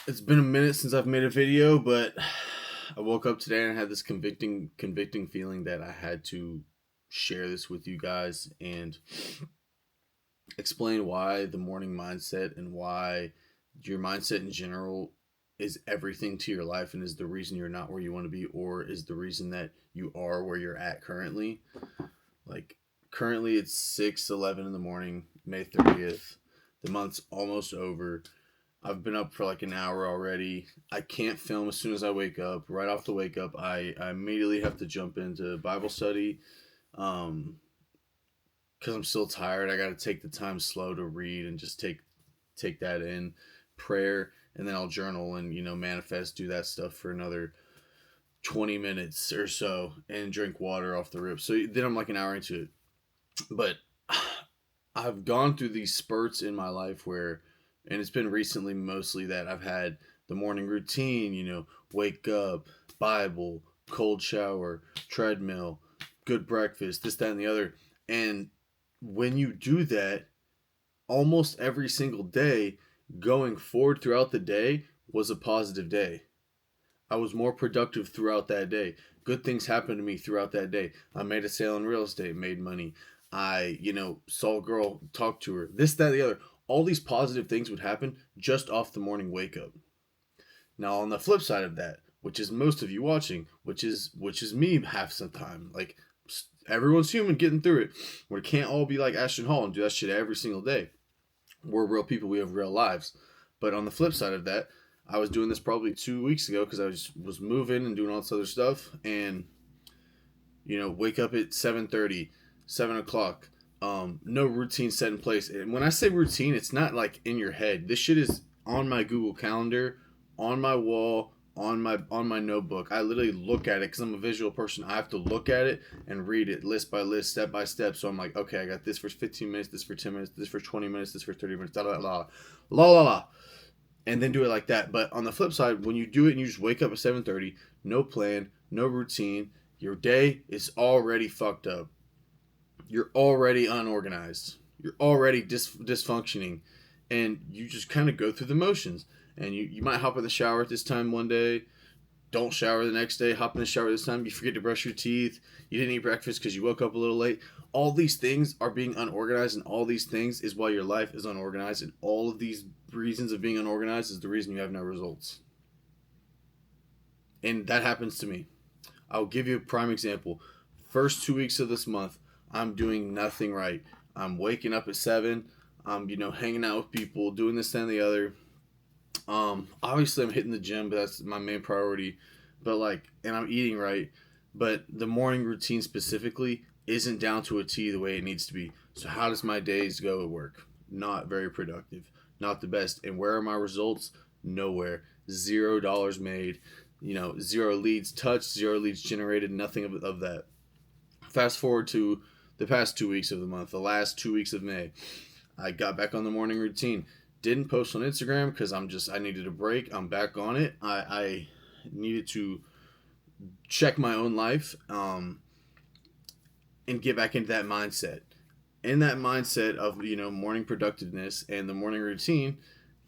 It's been a minute since I've made a video, but I woke up today and I had this convicting feeling that I had to share this with you guys and explain why the morning mindset and why your mindset in general is everything to your life and is the reason you're not where you want to be or is the reason that you are where you're at currently. Like currently it's 6:11 in the morning, May 30th. The month's almost over. I've been up for like an hour already. I can't film as soon as I wake up. Right off the wake up, I immediately have to jump into Bible study. Um, because I'm still tired. I got to take the time slow to read and just take that in, prayer, and then I'll journal and manifest, do that stuff for another 20 minutes or so, and drink water off the rip. So then I'm like an hour into it. But I've gone through these spurts in my life where, and it's been recently mostly that I've had the morning routine, wake up, Bible, cold shower, treadmill, good breakfast, this, that, and the other. And when you do that almost every single day, going forward throughout the day was a positive day. I was more productive throughout that day. Good things happened to me throughout that day. I made a sale in real estate, made money. I, saw a girl, talked to her, this, that, the other. All these positive things would happen just off the morning wake up. Now, on the flip side of that, which is most of you watching, which is me half the time, like everyone's human getting through it. We can't all be like Ashton Hall and do that shit every single day. We're real people. We have real lives. But on the flip side of that, I was doing this probably 2 weeks ago because was moving and doing all this other stuff, and wake up at 7:30, 7 o'clock. No routine set in place. And when I say routine, it's not like in your head. This shit is on my Google Calendar, on my wall, on my notebook. I literally look at it because I'm a visual person. I have to look at it and read it list by list, step by step. So I'm like, okay, I got this for 15 minutes, this for 10 minutes, this for 20 minutes, this for 30 minutes, la la la, la la la, and then do it like that. But on the flip side, when you do it and you just wake up at 7:30, no plan, no routine, your day is already fucked up. You're already unorganized. You're already dysfunctioning, and you just kind of go through the motions. And you might hop in the shower at this time one day, don't shower the next day, hop in the shower this time, you forget to brush your teeth, you didn't eat breakfast because you woke up a little late. All these things are being unorganized, and all these things is why your life is unorganized, and all of these reasons of being unorganized is the reason you have no results. And that happens to me. I'll give you a prime example. First 2 weeks of this month, I'm doing nothing right. I'm waking up at 7. I'm, hanging out with people, doing this and the other. Obviously I'm hitting the gym, but that's my main priority. But and I'm eating right. But the morning routine specifically isn't down to a T the way it needs to be. So how does my days go at work? Not very productive. Not the best. And where are my results? Nowhere. $0 made. Zero leads touched, zero leads generated, nothing of that. Fast forward to the past 2 weeks of the month, the last 2 weeks of May. I got back on the morning routine. Didn't post on Instagram because I needed a break. I'm back on it. I needed to check my own life and get back into that mindset. In that mindset of, morning productiveness and the morning routine,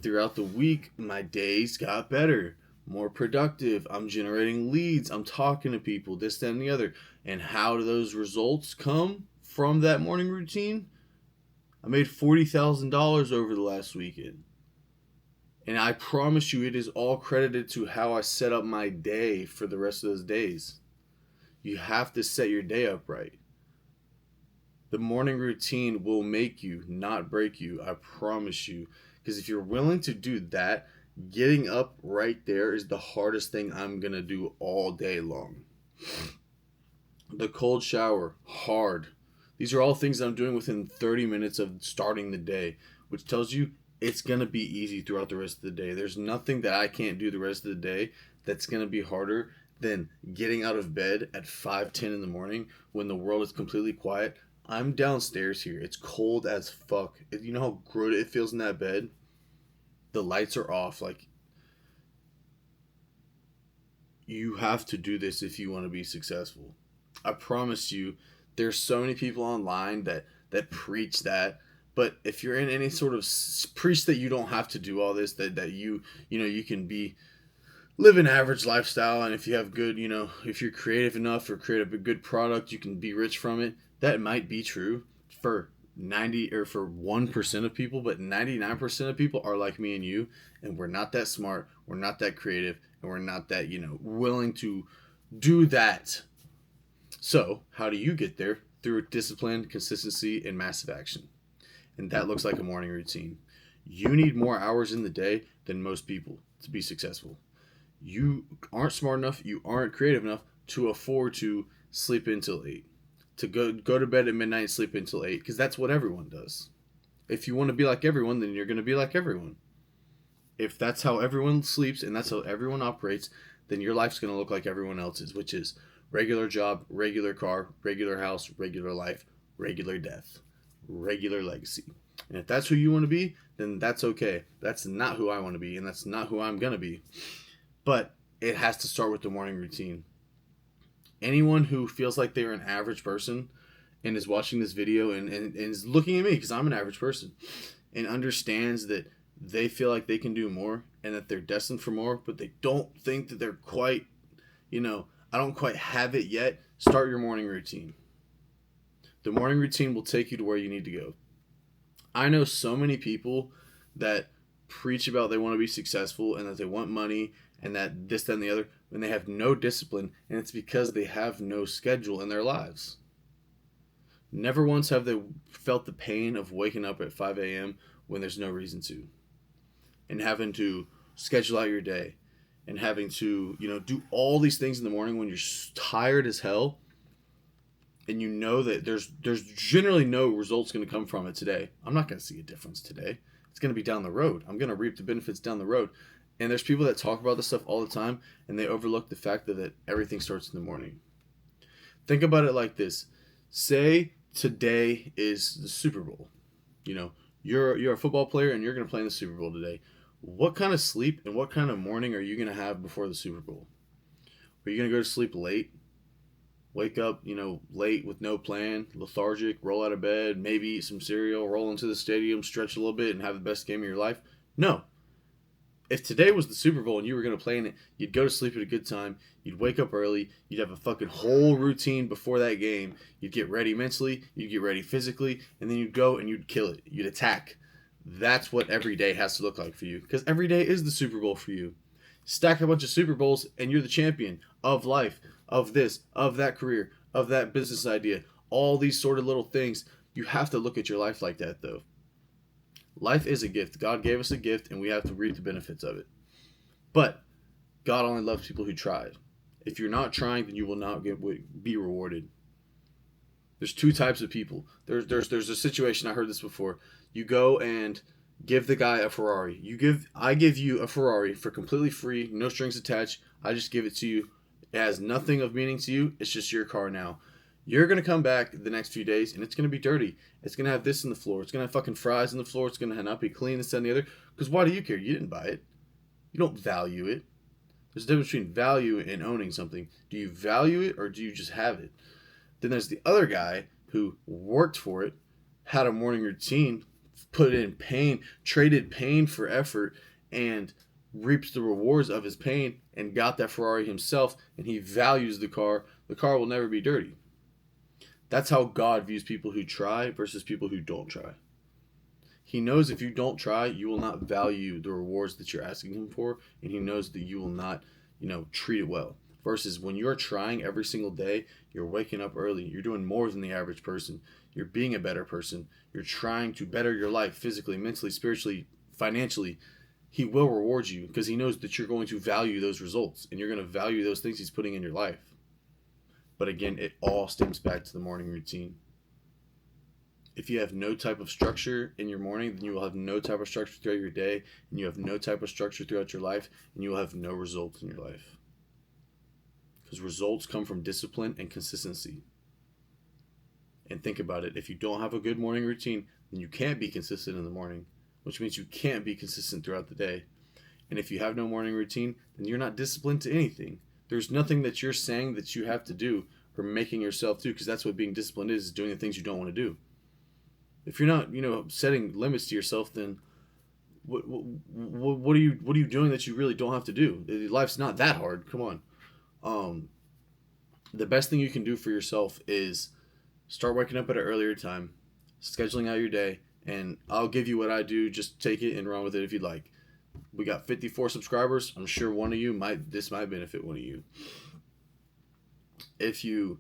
throughout the week, my days got better, more productive. I'm generating leads. I'm talking to people, this, that, and the other. And how do those results come from that morning routine? I made $40,000 over the last weekend. And I promise you, it is all credited to how I set up my day for the rest of those days. You have to set your day up right. The morning routine will make you, not break you. I promise you. Because if you're willing to do that, getting up right there is the hardest thing I'm going to do all day long. The cold shower, hard. These are all things I'm doing within 30 minutes of starting the day, which tells you it's going to be easy throughout the rest of the day. There's nothing that I can't do the rest of the day that's going to be harder than getting out of bed at 5:10 in the morning when the world is completely quiet. I'm downstairs here. It's cold as fuck. You know how good it feels in that bed? The lights are off. You have to do this if you want to be successful. I promise you, there's so many people online that preach that, But if you're in any sort of priest that you don't have to do all this, that you can be live an average lifestyle, and if you have good, if you're creative enough or create a good product, you can be rich from it. That might be true for 90 or for 1% of people, but 99% of people are like me and you, and we're not that smart, we're not that creative, and we're not that, willing to do that. So, how do you get there? Through discipline, consistency, and massive action. And that looks like a morning routine. You need more hours in the day than most people to be successful. You aren't smart enough, you aren't creative enough to afford to sleep until 8. To go to bed at midnight and sleep until 8, because that's what everyone does. If you want to be like everyone, then you're going to be like everyone. If that's how everyone sleeps and that's how everyone operates, then your life's going to look like everyone else's, which is regular job, regular car, regular house, regular life, regular death, regular legacy. And if that's who you want to be, then that's okay. That's not who I want to be, and that's not who I'm going to be. But it has to start with the morning routine. Anyone who feels like they're an average person and is watching this video and is looking at me, because I'm an average person, and understands that they feel like they can do more and that they're destined for more, but they don't think that they're quite, I don't quite have it yet, start your morning routine. The morning routine will take you to where you need to go. I know so many people that preach about they want to be successful and that they want money and that this, that, and the other, and they have no discipline, and it's because they have no schedule in their lives. Never once have they felt the pain of waking up at 5 a.m. when there's no reason to, and having to schedule out your day, and having to, do all these things in the morning when you're tired as hell, and you know that there's generally no results going to come from it today. I'm not going to see a difference today. It's going to be down the road. I'm going to reap the benefits down the road. And there's people that talk about this stuff all the time, and they overlook the fact that everything starts in the morning. Think about it like this. Say today is the Super Bowl. You're a football player, and you're going to play in the Super Bowl today. What kind of sleep and what kind of morning are you going to have before the Super Bowl? Are you going to go to sleep late? Wake up, late with no plan, lethargic, roll out of bed, maybe eat some cereal, roll into the stadium, stretch a little bit, and have the best game of your life? No. If today was the Super Bowl and you were going to play in it, you'd go to sleep at a good time, you'd wake up early, you'd have a fucking whole routine before that game, you'd get ready mentally, you'd get ready physically, and then you'd go and you'd kill it. You'd attack. That's what every day has to look like for you, because every day is the Super Bowl for you. Stack a bunch of Super Bowls and you're the champion of life, of this, of that career, of that business idea, all these sort of little things. You have to look at your life like that, though. Life is a gift. God gave us a gift, and we have to reap the benefits of it. But God only loves people who try. If you're not trying, then you will not be rewarded. There's two types of people. There's a situation, I heard this before. You go and give the guy a Ferrari. I give you a Ferrari for completely free, no strings attached. I just give it to you. It has nothing of meaning to you. It's just your car now. You're going to come back the next few days, and it's going to be dirty. It's going to have this in the floor. It's going to have fucking fries in the floor. It's going to not be clean, this, and the other. Because why do you care? You didn't buy it. You don't value it. There's a difference between value and owning something. Do you value it, or do you just have it? Then there's the other guy who worked for it, had a morning routine, put in pain, traded pain for effort, and reaps the rewards of his pain, and got that Ferrari himself, and he values the car. The car will never be dirty. That's how God views people who try versus people who don't try. He knows if you don't try, you will not value the rewards that you're asking him for, and he knows that you will not, treat it well. Versus when you're trying every single day, you're waking up early, you're doing more than the average person, you're being a better person, you're trying to better your life physically, mentally, spiritually, financially. He will reward you because he knows that you're going to value those results, and you're going to value those things he's putting in your life. But again, it all stems back to the morning routine. If you have no type of structure in your morning, then you will have no type of structure throughout your day, and you have no type of structure throughout your life, and you will have no results in your life. Because results come from discipline and consistency. And think about it. If you don't have a good morning routine, then you can't be consistent in the morning, which means you can't be consistent throughout the day. And if you have no morning routine, then you're not disciplined to anything. There's nothing that you're saying that you have to do or making yourself do, because that's what being disciplined is doing the things you don't want to do. If you're not, setting limits to yourself, then what are you doing that you really don't have to do? Life's not that hard. Come on. Um, the best thing you can do for yourself is start waking up at an earlier time, scheduling out your day, and I'll give you what I do. Just take it and run with it if you'd like. We got 54 subscribers. I'm sure one of you might benefit one of you. If you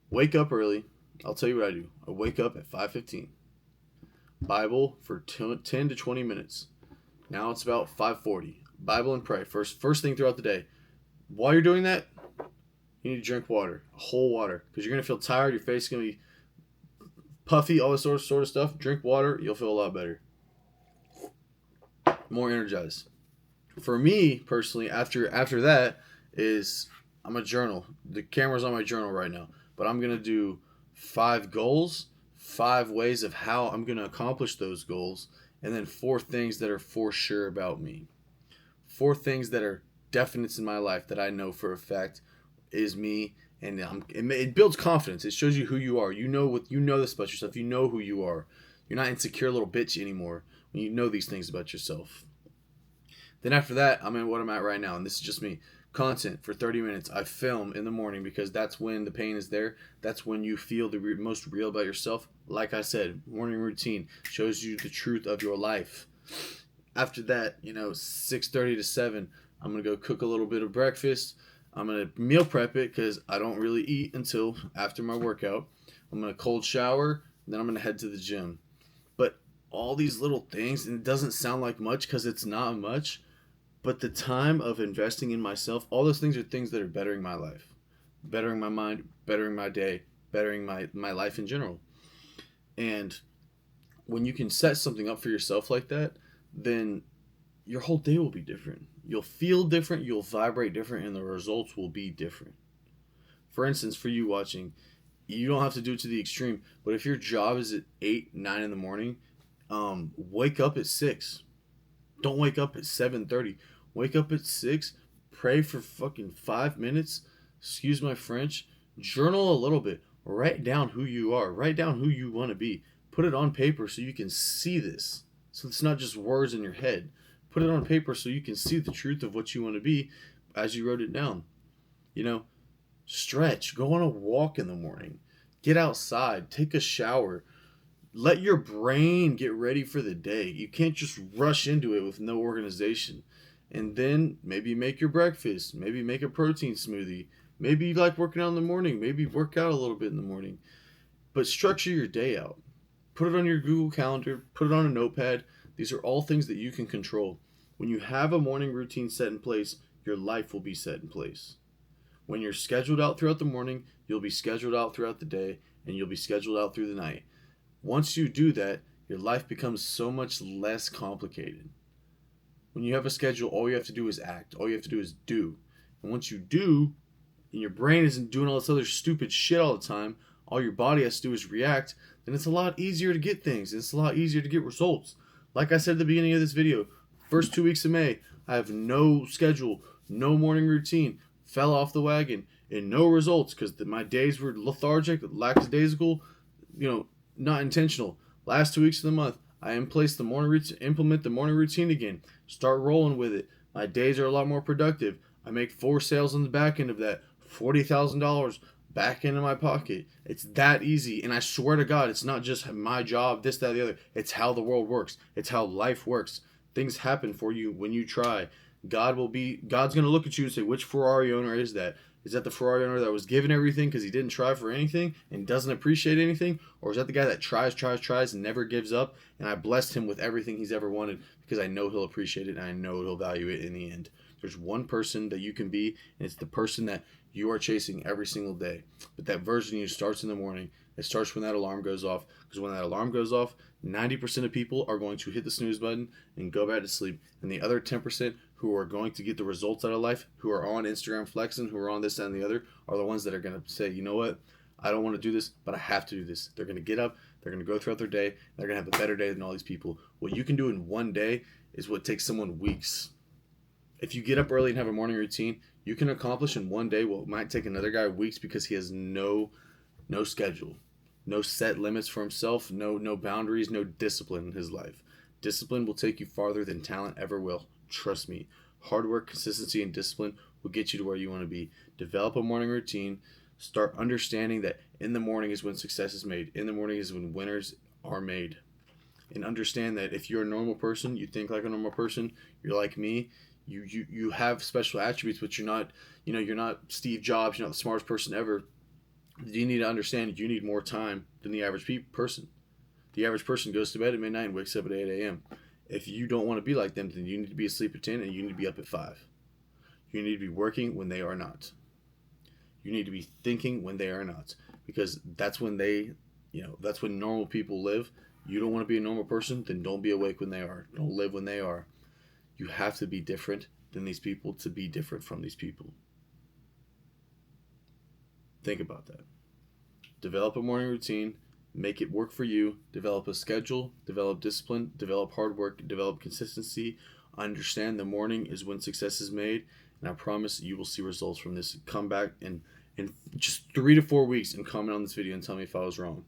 wake up early, I'll tell you what I do. I wake up at 5:15. Bible for 10 to 20 minutes. Now it's about 5:40. Bible and pray. First thing throughout the day. While you're doing that, you need to drink water. Whole water. Because you're going to feel tired. Your face is going to be puffy, all this sort of stuff. Drink water. You'll feel a lot better. More energized. For me, personally, after that is I'm a journal. The camera's on my journal right now. But I'm going to do 5 goals, 5 ways of how I'm going to accomplish those goals, and then 4 things that are for sure about me. 4 things that are definites in my life that I know for a fact is me, and it builds confidence. It shows you who you are. You know this about yourself. You know who you are. You're not insecure little bitch anymore when you know these things about yourself. Then after that, I'm in what I'm at right now, and this is just me. Content for 30 minutes. I film in the morning because that's when the pain is there. That's when you feel the most real about yourself. Like I said, morning routine shows you the truth of your life. After that, 6:30 to 7, I'm going to go cook a little bit of breakfast. I'm going to meal prep it because I don't really eat until after my workout. I'm going to cold shower, and then I'm going to head to the gym. But all these little things, and it doesn't sound like much because it's not much, but the time of investing in myself, all those things are things that are bettering my life, bettering my mind, bettering my day, bettering my life in general. And when you can set something up for yourself like that, then your whole day will be different. You'll feel different, you'll vibrate different, and the results will be different. For instance, for you watching, you don't have to do it to the extreme, but if your job is at 8, 9 in the morning, wake up at 6. Don't wake up at 7:30. Wake up at 6. Pray for fucking 5 minutes. Excuse my French. Journal a little bit. Write down who you are. Write down who you want to be. Put it on paper so you can see this. So it's not just words in your head. Put it on paper so you can see the truth of what you want to be as you wrote it down. Stretch. Go on a walk in the morning. Get outside. Take a shower. Let your brain get ready for the day. You can't just rush into it with no organization. And then maybe make your breakfast. Maybe make a protein smoothie. Maybe you like working out in the morning. Maybe work out a little bit in the morning. But structure your day out. Put it on your Google Calendar. Put it on a notepad. These are all things that you can control. When you have a morning routine set in place, your life will be set in place. When you're scheduled out throughout the morning, you'll be scheduled out throughout the day, and you'll be scheduled out through the night. Once you do that, your life becomes so much less complicated. When you have a schedule, all you have to do is act. All you have to do is do. And once you do, and your brain isn't doing all this other stupid shit all the time, all your body has to do is react, then it's a lot easier to get things. It's a lot easier to get results. Like I said at the beginning of this video, first 2 weeks of May, I have no schedule, no morning routine, fell off the wagon, and no results because my days were lethargic, lackadaisical, not intentional. Last 2 weeks of the month, I implement the morning routine again. Start rolling with it. My days are a lot more productive. I make 4 sales on the back end of that. $40,000 back into my pocket. It's that easy. And I swear to God, it's not just my job, this, that, the other. It's how the world works. It's how life works. Things happen for you when you try. God's going to look at you and say, which Ferrari owner is that? Is that the Ferrari owner that was given everything because he didn't try for anything and doesn't appreciate anything? Or is that the guy that tries and never gives up? And I blessed him with everything he's ever wanted because I know he'll appreciate it and I know he'll value it in the end. There's one person that you can be, and it's the person that you are chasing every single day. But that version of you starts in the morning. It starts when that alarm goes off. Because when that alarm goes off, 90% of people are going to hit the snooze button and go back to sleep. And the other 10% who are going to get the results out of life, who are on Instagram flexing, who are on this, that, and the other, are the ones that are going to say, you know what? I don't want to do this, but I have to do this. They're going to get up. They're going to go throughout their day. They're going to have a better day than all these people. What you can do in one day is what takes someone weeks. If you get up early and have a morning routine, you can accomplish in one day what might take another guy weeks because he has no schedule, no set limits for himself, no boundaries, no discipline in his life. Discipline will take you farther than talent ever will. Trust me. Hard work, consistency, and discipline will get you to where you want to be. Develop a morning routine. Start understanding that in the morning is when success is made. In the morning is when winners are made. And understand that if you're a normal person, you think like a normal person, you're like me, you have special attributes, but you're not, you're not Steve Jobs, you're not the smartest person ever. You need to understand you need more time than the average person. The average person goes to bed at midnight and wakes up at 8 a.m. If you don't want to be like them, then you need to be asleep at 10 and you need to be up at 5. You need to be working when they are not. You need to be thinking when they are not. Because that's when that's when normal people live. You don't want to be a normal person, then don't be awake when they are. Don't live when they are. You have to be different than these people to be different from these people. Think about that. Develop a morning routine. Make it work for you. Develop a schedule. Develop discipline. Develop hard work. Develop consistency. Understand the morning is when success is made. And I promise you will see results from this. Come back in just 3 to 4 weeks and comment on this video and tell me if I was wrong.